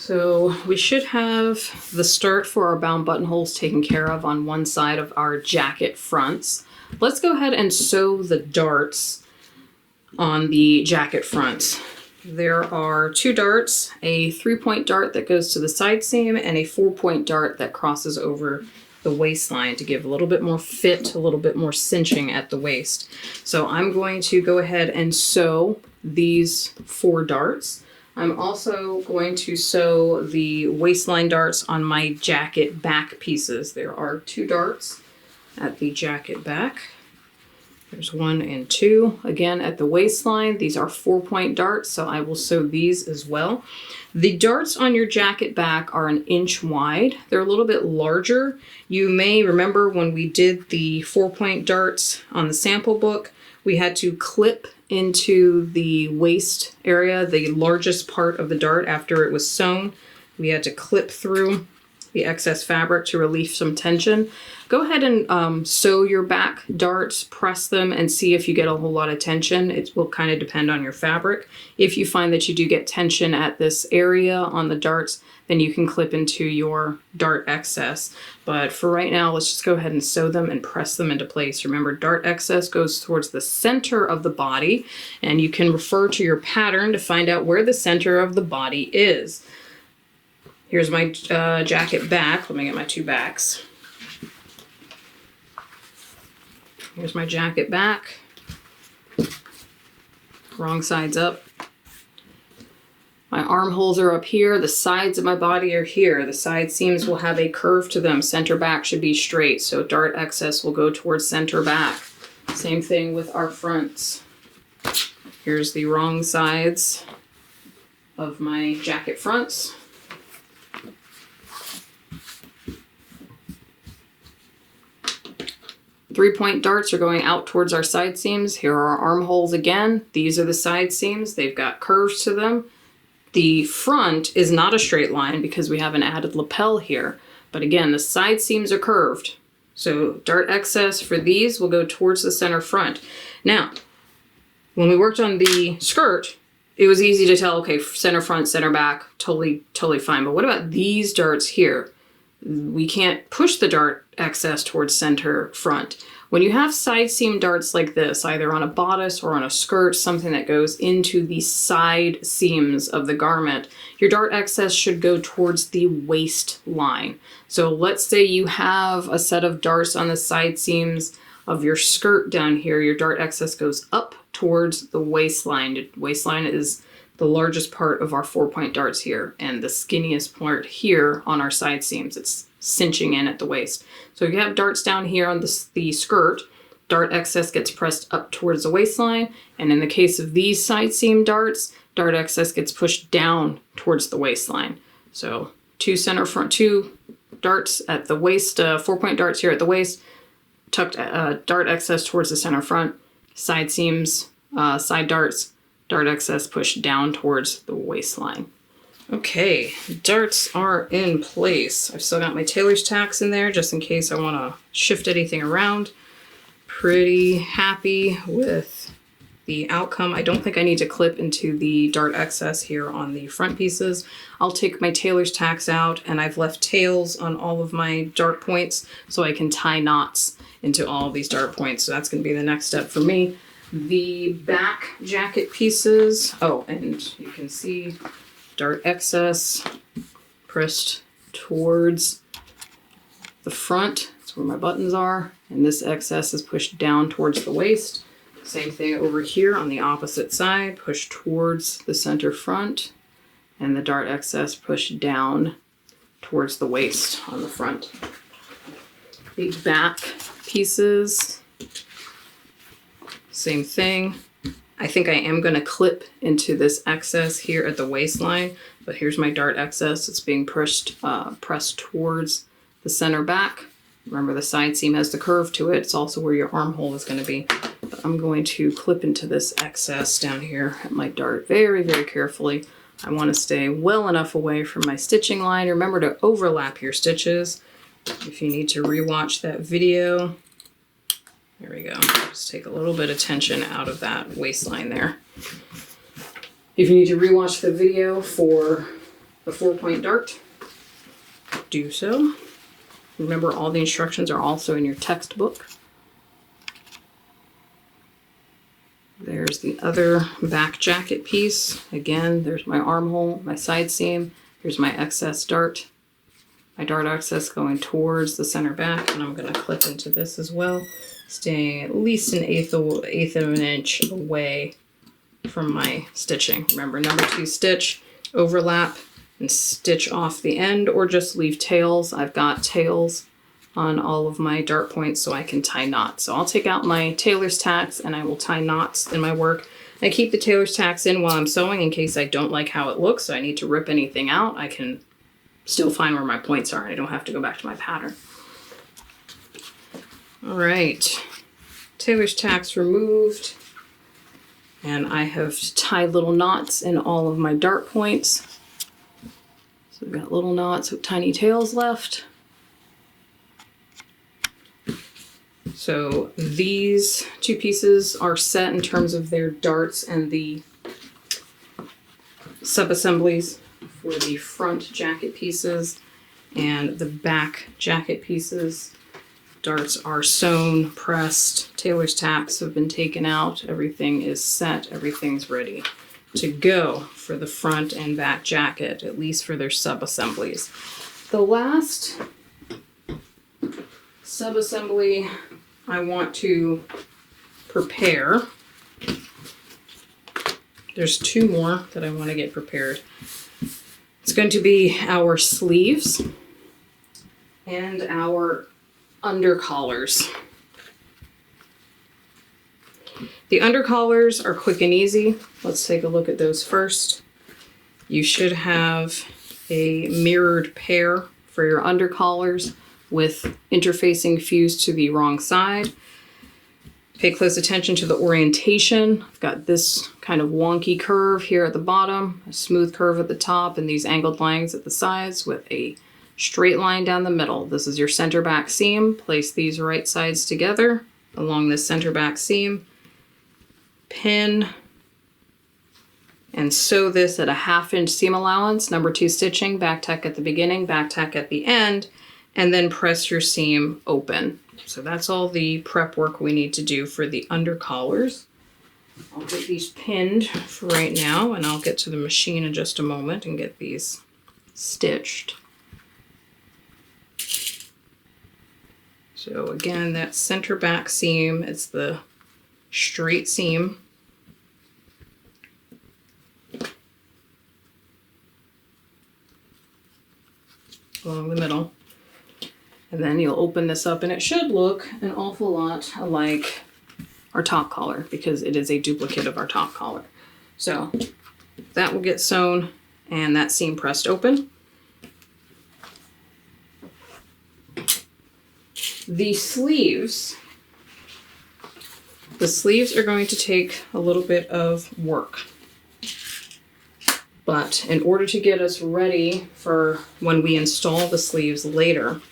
So we should have the start for our bound buttonholes taken care of on one side of our jacket fronts. Let's go ahead and sew the darts on the jacket fronts. There are 2 darts, a 3-point dart that goes to the side seam and a 4-point dart that crosses over the waistline to give a little bit more fit, a little bit more cinching at the waist. So I'm going to go ahead and sew these 4 darts. I'm also going to sew the waistline darts on my jacket back pieces. There are 2 darts at the jacket back. There's 1 and 2. Again, at the waistline, these are 4-point darts, so I will sew these as well. The darts on your jacket back are 1 inch wide. They're a little bit larger. You may remember when we did the 4-point darts on the sample book, we had to clip into the waist area, the largest part of the dart after it was sewn. We had to clip through the excess fabric to relieve some tension. Go ahead and sew your back darts, press them, and see if you get a whole lot of tension. It will kind of depend on your fabric. If you find that you do get tension at this area on the darts, then you can clip into your dart excess. But for right now, let's just go ahead and sew them and press them into place. Remember, dart excess goes towards the center of the body, and you can refer to your pattern to find out where the center of the body is. Here's my jacket back. Let me get my 2 backs. Here's my jacket back. Wrong side's up. My armholes are up here. The sides of my body are here. The side seams will have a curve to them. Center back should be straight, so dart excess will go towards center back. Same thing with our fronts. Here's the wrong sides of my jacket fronts. Three-point darts are going out towards our side seams. Here are our armholes again. These are the side seams. They've got curves to them. The front is not a straight line because we have an added lapel here. But again, the side seams are curved. So dart excess for these will go towards the center front. Now, when we worked on the skirt, it was easy to tell, okay, center front, center back, totally fine. But what about these darts here? We can't push the dart excess towards center front. When you have side seam darts like this, either on a bodice or on a skirt, something that goes into the side seams of the garment, your dart excess should go towards the waistline. So let's say you have a set of darts on the side seams of your skirt down here, your dart excess goes up towards the waistline. The waistline is the largest part of our 4-point darts here, and the skinniest part here on our side seams. It's cinching in at the waist. So if you have darts down here on the skirt, dart excess gets pressed up towards the waistline, and in the case of these side seam darts, dart excess gets pushed down towards the waistline. So 2 center front, 2 darts at the waist, 4-point darts here at the waist, tucked dart excess towards the center front, side seams, side darts, dart excess pushed down towards the waistline. Okay, darts are in place. I've still got my tailor's tacks in there just in case I want to shift anything around. Pretty happy with the outcome. I don't think I need to clip into the dart excess here on the front pieces. I'll take my tailor's tacks out, and I've left tails on all of my dart points so I can tie knots into all of these dart points. So that's going to be the next step for me. The back jacket pieces, oh, and you can see dart excess pressed towards the front. That's where my buttons are. And this excess is pushed down towards the waist. Same thing over here on the opposite side, pushed towards the center front. And the dart excess pushed down towards the waist on the front. The back pieces, same thing. I think I am going to clip into this excess here at the waistline, but here's my dart excess. It's being pressed towards the center back. Remember, the side seam has the curve to it. It's also where your armhole is going to be. But I'm going to clip into this excess down here at my dart very, very carefully. I want to stay well enough away from my stitching line. Remember to overlap your stitches. If you need to rewatch that video, there we go. Just take a little bit of tension out of that waistline there. If you need to rewatch the video for a 4-point dart, do so. Remember, all the instructions are also in your textbook. There's the other back jacket piece. Again, there's my armhole, my side seam. Here's my excess dart. My dart excess going towards the center back, and I'm going to clip into this as well, staying at least an eighth of an inch away from my stitching. Remember, number 2 stitch, overlap, and stitch off the end, or just leave tails. I've got tails on all of my dart points so I can tie knots. So I'll take out my tailor's tacks and I will tie knots in my work. I keep the tailor's tacks in while I'm sewing in case I don't like how it looks, so I need to rip anything out. I can still find where my points are. I don't have to go back to my pattern. All right, tailor's tacks removed. And I have tied little knots in all of my dart points. So we've got little knots with tiny tails left. So these 2 pieces are set in terms of their darts and the sub-assemblies for the front jacket pieces and the back jacket pieces. Darts are sewn, pressed, tailor's tacks have been taken out, everything is set, everything's ready to go for the front and back jacket, at least for their sub-assemblies. The last sub-assembly I want to prepare, there's 2 more that I want to get prepared. It's going to be our sleeves and our undercollars. The undercollars are quick and easy. Let's take a look at those first. You should have a mirrored pair for your undercollars with interfacing fused to the wrong side. Pay close attention to the orientation. I've got this kind of wonky curve here at the bottom, a smooth curve at the top, and these angled lines at the sides with a straight line down the middle. This is your center back seam. Place these right sides together along this center back seam. Pin and sew this at a 1/2 inch seam allowance, number 2 stitching, back tack at the beginning, back tack at the end, and then press your seam open. So that's all the prep work we need to do for the undercollars. I'll get these pinned for right now, and I'll get to the machine in just a moment and get these stitched. So again, that center back seam, it's the straight seam. Along the middle. And then you'll open this up and it should look an awful lot like our top collar because it is a duplicate of our top collar. So that will get sewn and that seam pressed open. The sleeves are going to take a little bit of work. But in order to get us ready for when we install the sleeves later,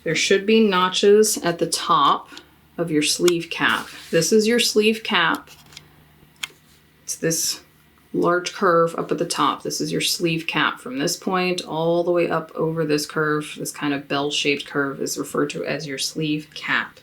there should be notches at the top of your sleeve cap. This is your sleeve cap. It's this large curve up at the top. This is your sleeve cap. From this point all the way up over this curve, this kind of bell-shaped curve is referred to as your sleeve cap.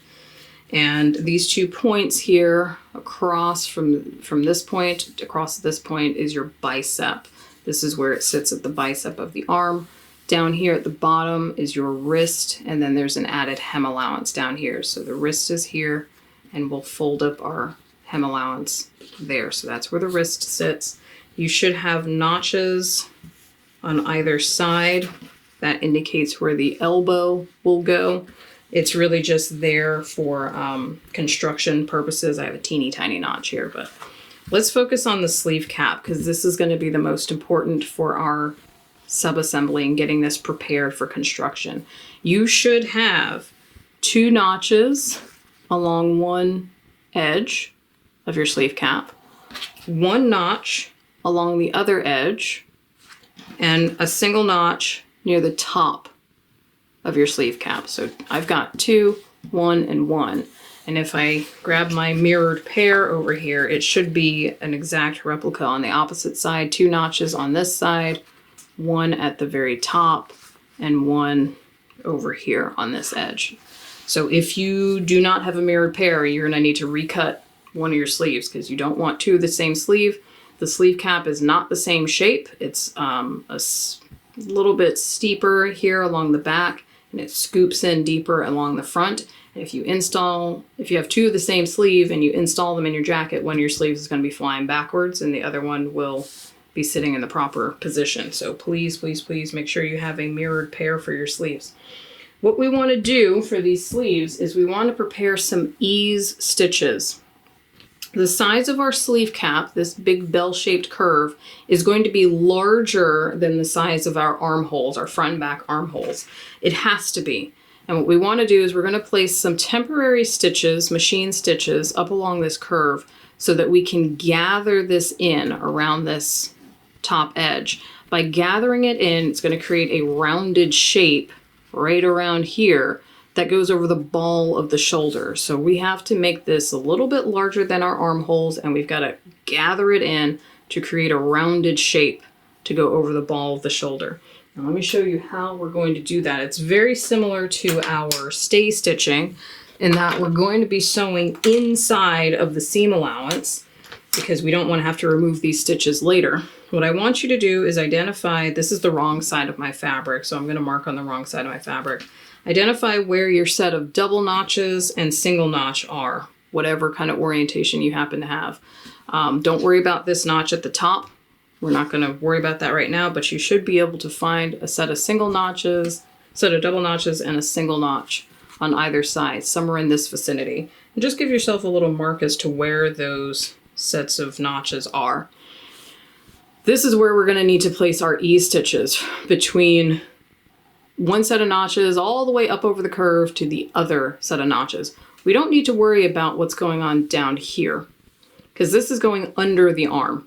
And these 2 points here across from this point across this point is your bicep. This is where it sits at the bicep of the arm. Down here at the bottom is your wrist, and then there's an added hem allowance down here. So the wrist is here, and we'll fold up our hem allowance there. So that's where the wrist sits. You should have notches on either side. That indicates where the elbow will go. It's really just there for construction purposes. I have a teeny tiny notch here, but let's focus on the sleeve cap because this is going to be the most important for our sub-assembly and getting this prepared for construction. You should have 2 notches along one edge of your sleeve cap, 1 notch along the other edge, and a single notch near the top of your sleeve cap. So I've got 2, 1, and 1. And if I grab my mirrored pair over here, it should be an exact replica on the opposite side. 2 notches on this side, 1 at the very top, and 1 over here on this edge. So if you do not have a mirrored pair, you're going to need to recut one of your sleeves because you don't want 2 of the same sleeve. The sleeve cap is not the same shape. It's a little bit steeper here along the back, and it scoops in deeper along the front. And if you have 2 of the same sleeve and you install them in your jacket, one of your sleeves is going to be flying backwards and the other one will be sitting in the proper position. So please, please, please make sure you have a mirrored pair for your sleeves. What we want to do for these sleeves is we want to prepare some ease stitches. The size of our sleeve cap, this big bell-shaped curve, is going to be larger than the size of our armholes, our front and back armholes. It has to be. And what we want to do is we're going to place some temporary stitches, machine stitches, up along this curve so that we can gather this in around this top edge. By gathering it in, it's going to create a rounded shape right around here that goes over the ball of the shoulder. So we have to make this a little bit larger than our armholes, and we've got to gather it in to create a rounded shape to go over the ball of the shoulder. Now let me show you how we're going to do that. It's very similar to our stay stitching in that we're going to be sewing inside of the seam allowance because we don't want to have to remove these stitches later. What I want you to do is identify, this is the wrong side of my fabric, so I'm going to mark on the wrong side of my fabric. Identify where your set of double notches and single notch are, whatever kind of orientation you happen to have. Don't worry about this notch at the top. We're not going to worry about that right now, but you should be able to find a set of single notches, set of double notches, and a single notch on either side, somewhere in this vicinity. And just give yourself a little mark as to where those sets of notches are. This is where we're going to need to place our ease stitches between one set of notches all the way up over the curve to the other set of notches. We don't need to worry about what's going on down here because this is going under the arm.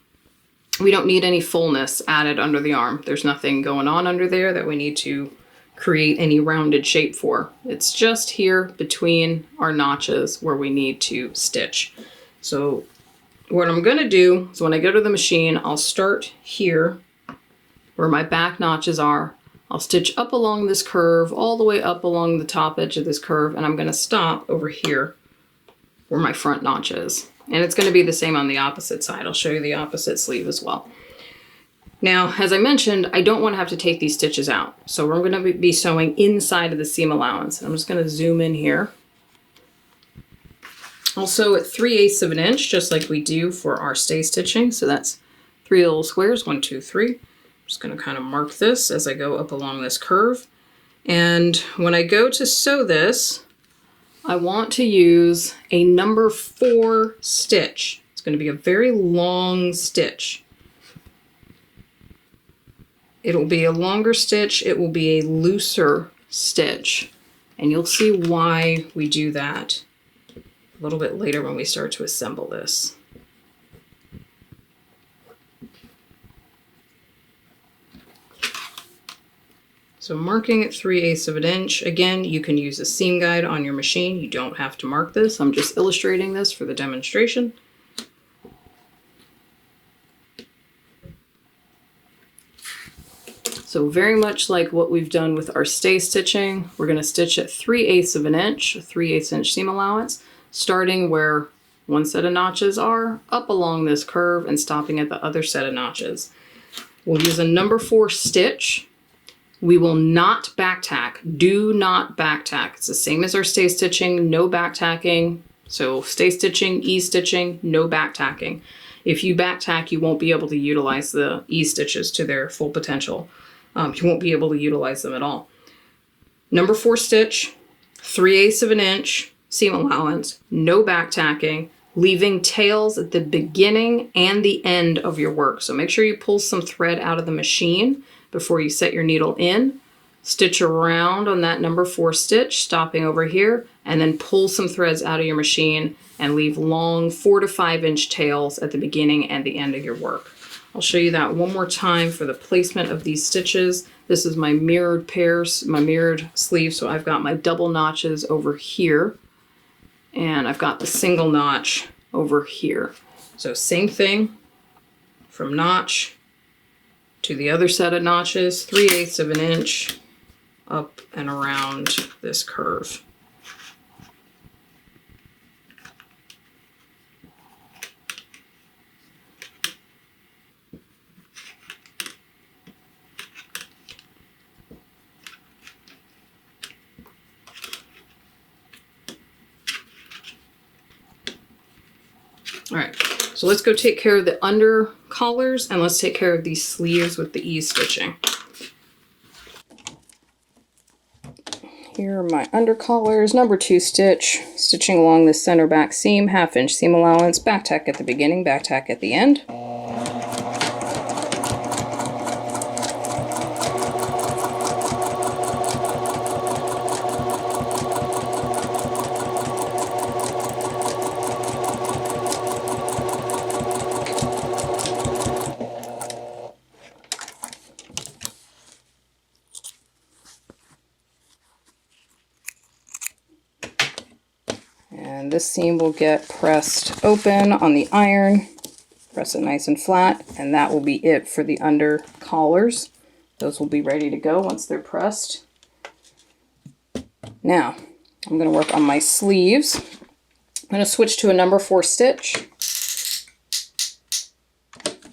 We don't need any fullness added under the arm. There's nothing going on under there that we need to create any rounded shape for. It's just here between our notches where we need to stitch. So what I'm going to do is when I go to the machine, I'll start here where my back notches are. I'll stitch up along this curve, all the way up along the top edge of this curve, and I'm going to stop over here where my front notch is. And it's going to be the same on the opposite side. I'll show you the opposite sleeve as well. Now, as I mentioned, I don't want to have to take these stitches out. So we're going to be sewing inside of the seam allowance. I'm just going to zoom in here. I'll sew at 3/8 of an inch, just like we do for our stay stitching. So that's 3 little squares, 1, 2, 3. I'm just going to kind of mark this as I go up along this curve. And when I go to sew this, I want to use a number 4 stitch. It's going to be a very long stitch. It'll be a longer stitch. It will be a looser stitch. And you'll see why we do that a little bit later when we start to assemble this. So marking at 3/8 of an inch. Again, you can use a seam guide on your machine. You don't have to mark this. I'm just illustrating this for the demonstration. So very much like what we've done with our stay stitching, we're going to stitch at 3/8 of an inch, a 3/8 inch seam allowance, starting where one set of notches are, up along this curve, and stopping at the other set of notches. We'll use a number 4 stitch. We will not back tack. Do not back tack. It's the same as our stay stitching, no back tacking. So stay stitching, ease stitching, no back tacking. If you back tack, you won't be able to utilize the ease stitches to their full potential. You won't be able to utilize them at all. Number 4 stitch, 3/8 of an inch, seam allowance, no back tacking, leaving tails at the beginning and the end of your work. So make sure you pull some thread out of the machine before you set your needle in. Stitch around on that number 4 stitch, stopping over here, and then pull some threads out of your machine and leave long 4 to 5 inch tails at the beginning and the end of your work. I'll show you that one more time for the placement of these stitches. This is my mirrored pairs, my mirrored sleeve, so I've got my double notches over here. and I've got the single notch over here. So same thing from notch to the other set of notches, 3/8 of an inch up and around this curve. All right, so let's go take care of the under collars and let's take care of these sleeves with the ease stitching. Here are my under collars, number 2 stitch, stitching along the center back seam, 1/2 inch seam allowance, back tack at the beginning, back tack at the end. And this seam will get pressed open on the iron. Press it nice and flat, and that will be it for the under collars. Those will be ready to go once they're pressed. Now, I'm going to work on my sleeves. I'm going to switch to a number 4 stitch.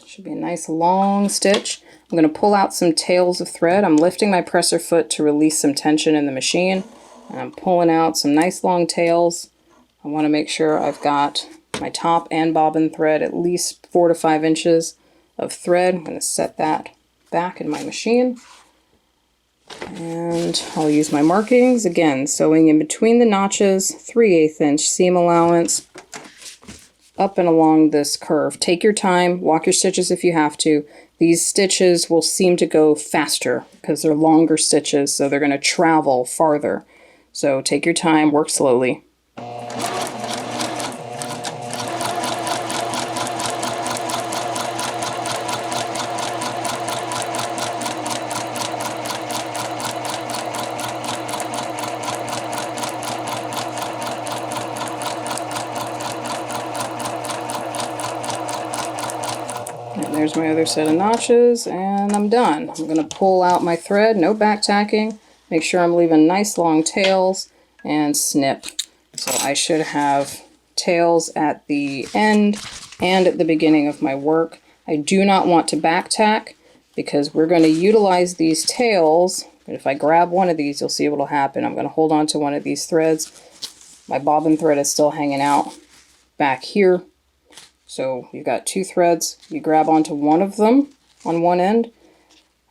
Should be a nice long stitch. I'm going to pull out some tails of thread. I'm lifting my presser foot to release some tension in the machine. And I'm pulling out some nice long tails. I want to make sure I've got my top and bobbin thread at least 4 to 5 inches of thread. I'm going to set that back in my machine. And I'll use my markings, again, sewing in between the notches, 3/8 inch seam allowance, up and along this curve. Take your time, walk your stitches if you have to. These stitches will seem to go faster because they're longer stitches, so they're going to travel farther. So take your time, work slowly. There's my other set of notches, and I'm done. I'm going to pull out my thread, no back tacking, make sure I'm leaving nice long tails, and snip. So I should have tails at the end and at the beginning of my work. I do not want to back tack because we're going to utilize these tails. But if I grab one of these, you'll see what will happen. I'm going to hold on to one of these threads. My bobbin thread is still hanging out back here. So you've got 2 threads, you grab onto one of them on one end.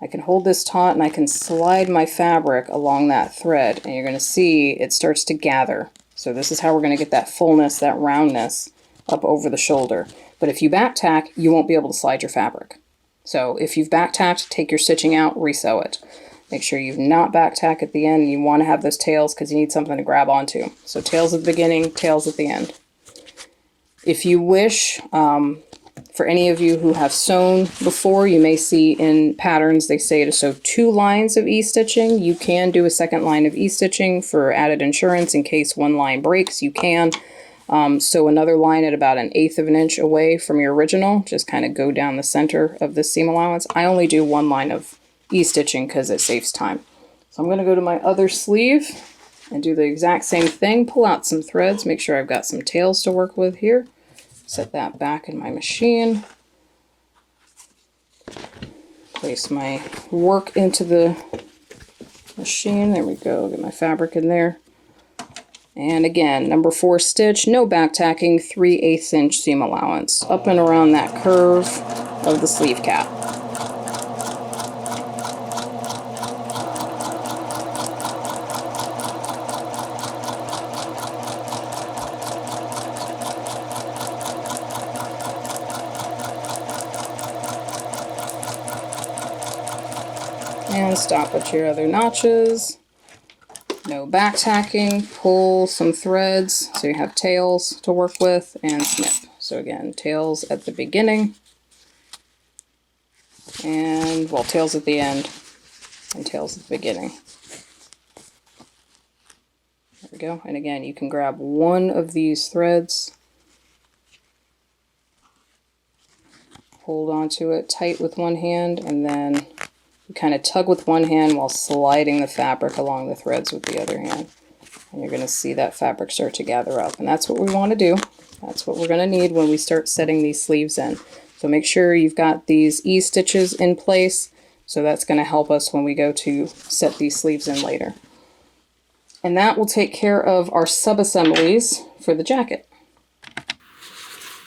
I can hold this taut and I can slide my fabric along that thread, and you're going to see it starts to gather. So this is how we're going to get that fullness, that roundness up over the shoulder. But if you back tack, you won't be able to slide your fabric. So if you've back tacked, take your stitching out, resew it. Make sure you've not back tack at the end. You want to have those tails because you need something to grab onto. So tails at the beginning, tails at the end. If you wish, for any of you who have sewn before, you may see in patterns they say to sew 2 lines of E-stitching. You can do a second line of E-stitching for added insurance in case one line breaks. You can sew another line at about 1/8 of an inch away from your original. Just kind of go down the center of the seam allowance. I only do 1 line of E-stitching because it saves time. So I'm going to go to my other sleeve and do the exact same thing. Pull out some threads, make sure I've got some tails to work with here. Set that back in my machine. Place my work into the machine. There we go. Get my fabric in there. And again, number 4 stitch, no back tacking, 3/8 inch seam allowance. Up and around that curve of the sleeve cap. And stop at your other notches. No back tacking, pull some threads so you have tails to work with, and snip. So again, tails at the beginning, and well, tails at the end, and tails at the beginning. There we go. And again, you can grab one of these threads, hold onto it tight with one hand, and then you kind of tug with one hand while sliding the fabric along the threads with the other hand. And you're going to see that fabric start to gather up. And that's what we want to do. That's what we're going to need when we start setting these sleeves in. So make sure you've got these E-stitches in place. So that's going to help us when we go to set these sleeves in later. And that will take care of our sub-assemblies for the jacket.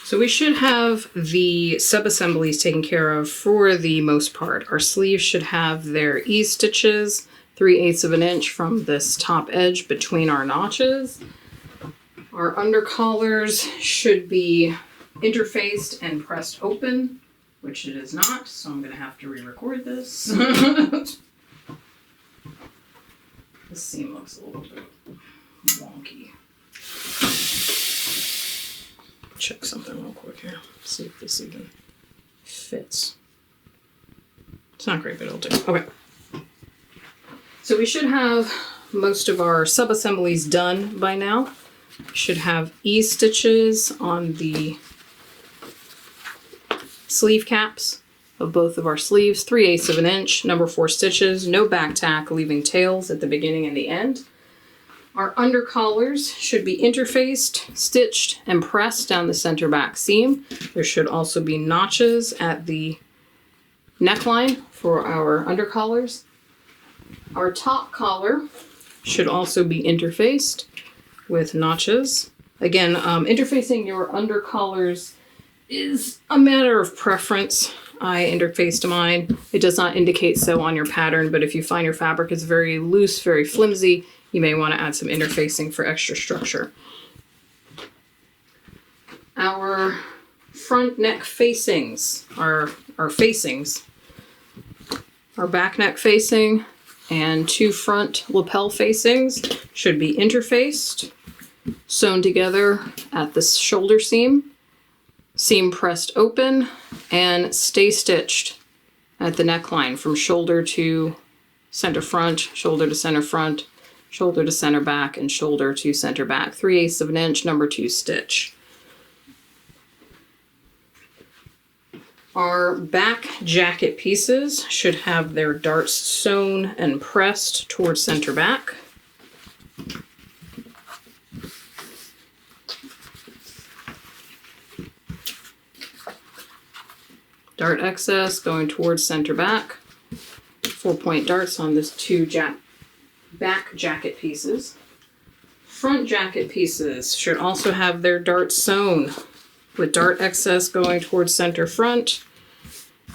So we should have the sub-assemblies taken care of for the most part. Our sleeves should have their E-stitches, 3/8 of an inch from this top edge between our notches. Our undercollars should be interfaced and pressed open, which it is not, so I'm going to have to re-record this. This seam looks a little bit wonky. Check something real quick here. See if this even fits. It's not great, but it'll do. Okay. So we should have most of our sub-assemblies done by now. We should have E-stitches on the sleeve caps of both of our sleeves, 3/8 of an inch, number 4 stitches, no back tack, leaving tails at the beginning and the end. Our undercollars should be interfaced, stitched, and pressed down the center back seam. There should also be notches at the neckline for our undercollars. Our top collar should also be interfaced with notches. Again, interfacing your undercollars is a matter of preference. I interfaced mine. It does not indicate so on your pattern, but if you find your fabric is very loose, very flimsy, you may want to add some interfacing for extra structure. Our front neck facings, our facings, our back neck facing and 2 front lapel facings should be interfaced, sewn together at the shoulder seam, seam pressed open, and stay stitched at the neckline from shoulder to center front, shoulder to center front, shoulder to center back, and shoulder to center back. 3/8 of an inch, number 2 stitch. Our back jacket pieces should have their darts sewn and pressed towards center back. Dart excess going towards center back. 4-point darts on this 2 back jacket pieces. Front jacket pieces should also have their darts sewn with dart excess going towards center front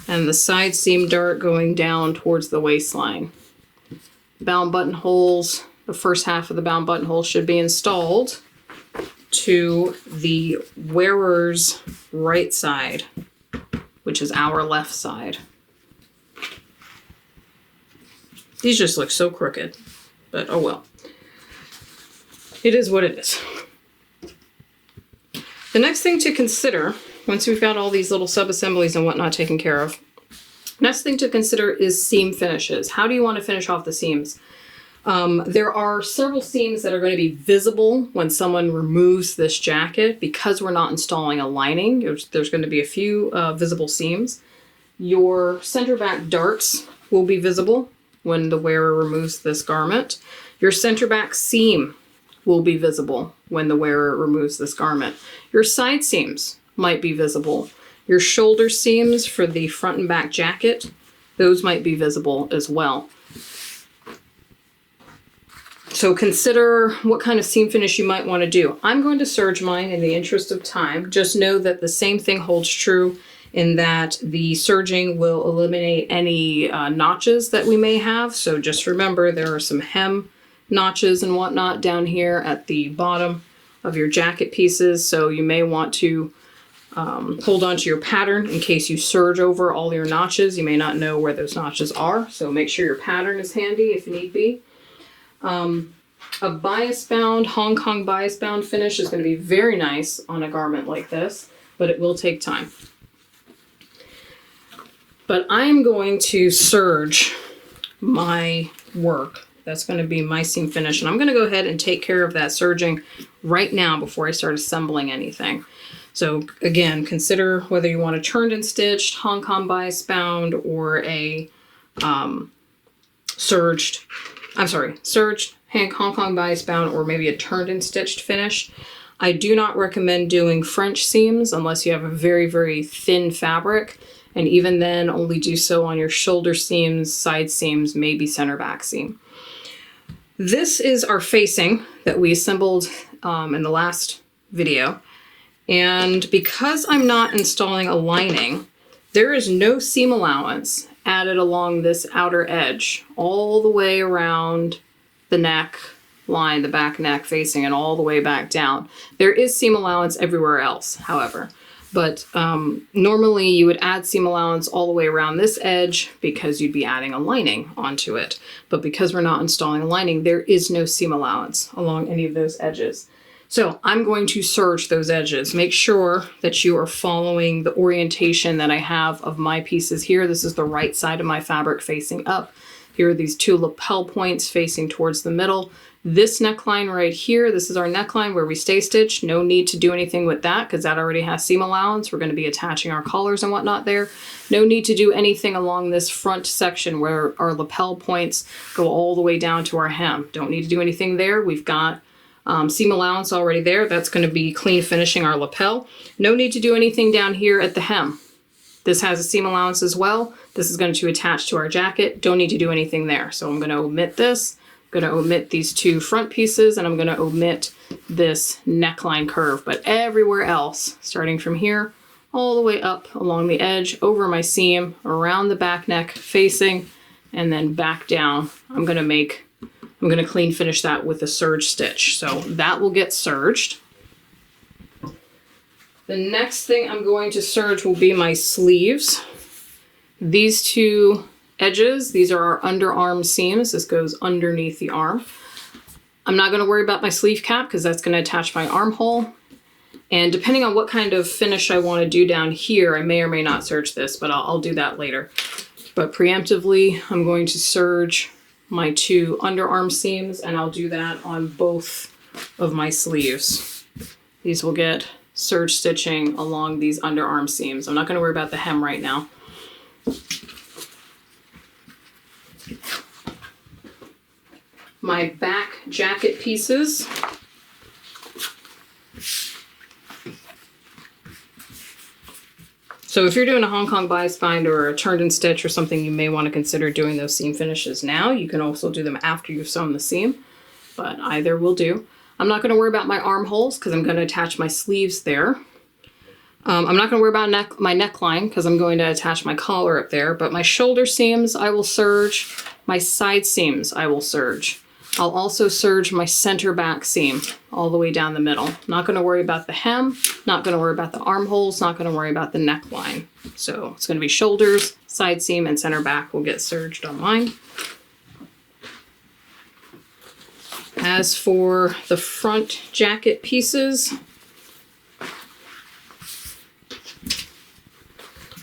and the side seam dart going down towards the waistline. Bound buttonholes, the first half of the bound buttonhole should be installed to the wearer's right side, which is our left side. These just look so crooked, but oh well. It is what it is. The next thing to consider, once we've got all these little sub-assemblies and whatnot taken care of, next thing to consider is seam finishes. How do you want to finish off the seams? There are several seams that are going to be visible when someone removes this jacket because we're not installing a lining. There's going to be a few visible seams. Your center back darts will be visible when the wearer removes this garment. Your center back seam will be visible when the wearer removes this garment. Your side seams might be visible. Your shoulder seams for the front and back jacket, those might be visible as well. So consider what kind of seam finish you might want to do. I'm going to serge mine in the interest of time. Just know that the same thing holds true in that the serging will eliminate any notches that we may have. So just remember there are some hem notches and whatnot down here at the bottom of your jacket pieces. So you may want to hold on to your pattern in case you serge over all your notches. You may not know where those notches are. So make sure your pattern is handy if need be. A bias bound, Hong Kong bias bound finish is going to be very nice on a garment like this, but it will take time. But I'm going to serge my work That's going to be my seam finish. And I'm going to go ahead and take care of that serging right now before I start assembling anything. So again, consider whether you want a turned and stitched, Hong Kong bias bound, or a serged Hong Kong bias bound, or maybe a turned and stitched finish. I do not recommend doing French seams unless you have a very, very thin fabric. And even then, only do so on your shoulder seams, side seams, maybe center back seam. This is our facing that we assembled in the last video. And because I'm not installing a lining, there is no seam allowance added along this outer edge, all the way around the neck line, the back neck facing, and all the way back down. There is seam allowance everywhere else, however. But normally you would add seam allowance all the way around this edge because you'd be adding a lining onto it. But because we're not installing a lining, there is no seam allowance along any of those edges. So I'm going to serge those edges. Make sure that you are following the orientation that I have of my pieces here. This is the right side of my fabric facing up. Here are these two lapel points facing towards the middle. This neckline right here, this is our neckline where we stay stitched. No need to do anything with that because that already has seam allowance. We're going to be attaching our collars and whatnot there. No need to do anything along this front section where our lapel points go all the way down to our hem. Don't need to do anything there. We've got seam allowance already there. That's going to be clean finishing our lapel. No need to do anything down here at the hem. This has a seam allowance as well. This is going to attach to our jacket. Don't need to do anything there. So I'm going to omit this. I'm going to omit these two front pieces, and I'm going to omit this neckline curve. But everywhere else, starting from here, all the way up along the edge, over my seam, around the back neck facing, and then back down, I'm going to clean finish that with a serge stitch. So that will get serged. The next thing I'm going to serge will be my sleeves. These two edges, these are our underarm seams. This goes underneath the arm. I'm not going to worry about my sleeve cap because that's going to attach my armhole. And depending on what kind of finish I want to do down here, I may or may not serge this, but I'll do that later. But preemptively, I'm going to serge my two underarm seams, and I'll do that on both of my sleeves. These will get serge stitching along these underarm seams. I'm not going to worry about the hem right now. My back jacket pieces. So if you're doing a Hong Kong bias bind or a turned and stitch or something, you may want to consider doing those seam finishes now. You can also do them after you've sewn the seam, but either will do. I'm not going to worry about my armholes because I'm going to attach my sleeves there. I'm not going to worry about my neckline because I'm going to attach my collar up there, but my shoulder seams I will serge, my side seams I will serge. I'll also serge my center back seam all the way down the middle. Not going to worry about the hem, not going to worry about the armholes, not going to worry about the neckline. So it's going to be shoulders, side seam, and center back will get serged on mine. As for the front jacket pieces,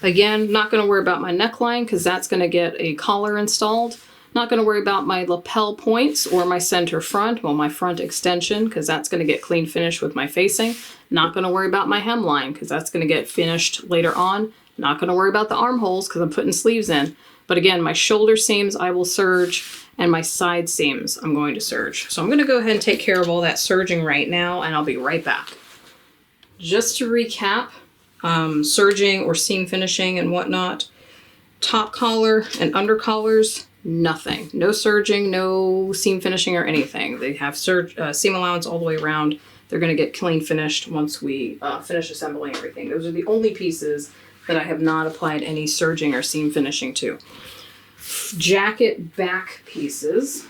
again, not going to worry about my neckline because that's going to get a collar installed. Not going to worry about my lapel points or my center front, well, my front extension, because that's going to get clean finished with my facing. Not going to worry about my hemline because that's going to get finished later on. Not going to worry about the armholes because I'm putting sleeves in. But again, my shoulder seams I will serge, and my side seams I'm going to serge. So I'm going to go ahead and take care of all that serging right now, and I'll be right back. Just to recap, serging or seam finishing and whatnot, top collar and under collars, nothing. No serging, no seam finishing or anything. They have seam allowance all the way around. They're going to get clean finished once we finish assembling everything. Those are the only pieces that I have not applied any serging or seam finishing to. Jacket back pieces.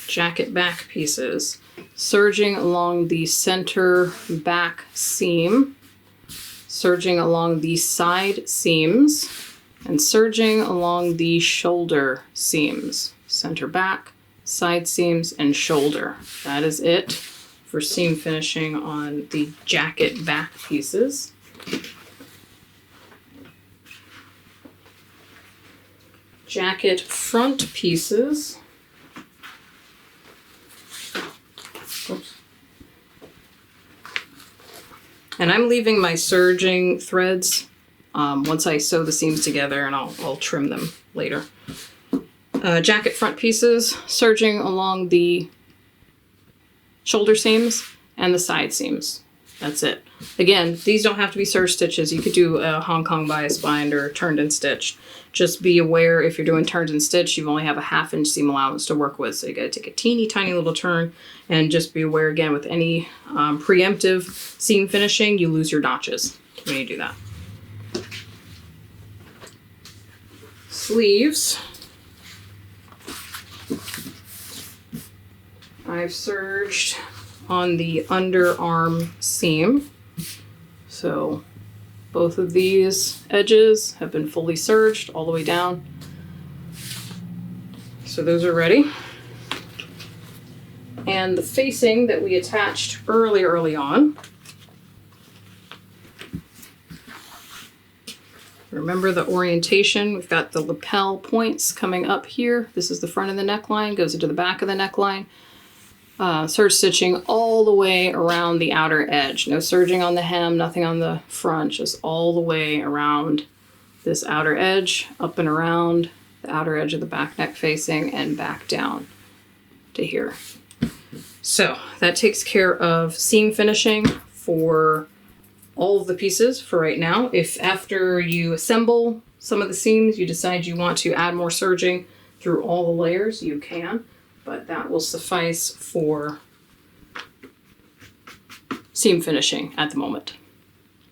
Jacket back pieces. Serging along the center back seam, serging along the side seams, and serging along the shoulder seams. Center back, side seams, and shoulder. That is it for seam finishing on the jacket back pieces. Jacket front pieces. Oops. And I'm leaving my serging threads once I sew the seams together, and I'll trim them later. Jacket front pieces, serging along the shoulder seams and the side seams. That's it. Again, these don't have to be serge stitches. You could do a Hong Kong bias bind or turned and stitched. Just be aware if you're doing turned and stitched, you only have a 1/2 inch seam allowance to work with. So you got to take a teeny tiny little turn, and just be aware again with any preemptive seam finishing, you lose your notches when you do that. Sleeves. I've serged on the underarm seam. So both of these edges have been fully serged all the way down. So those are ready. And the facing that we attached early on. Remember the orientation. We've got the lapel points coming up here. This is the front of the neckline, goes into the back of the neckline. Serge stitching all the way around the outer edge. No serging on the hem, nothing on the front, just all the way around this outer edge, up and around the outer edge of the back neck facing and back down to here. So that takes care of seam finishing for all of the pieces for right now. If after you assemble some of the seams, you decide you want to add more serging through all the layers, you can. But that will suffice for seam finishing at the moment.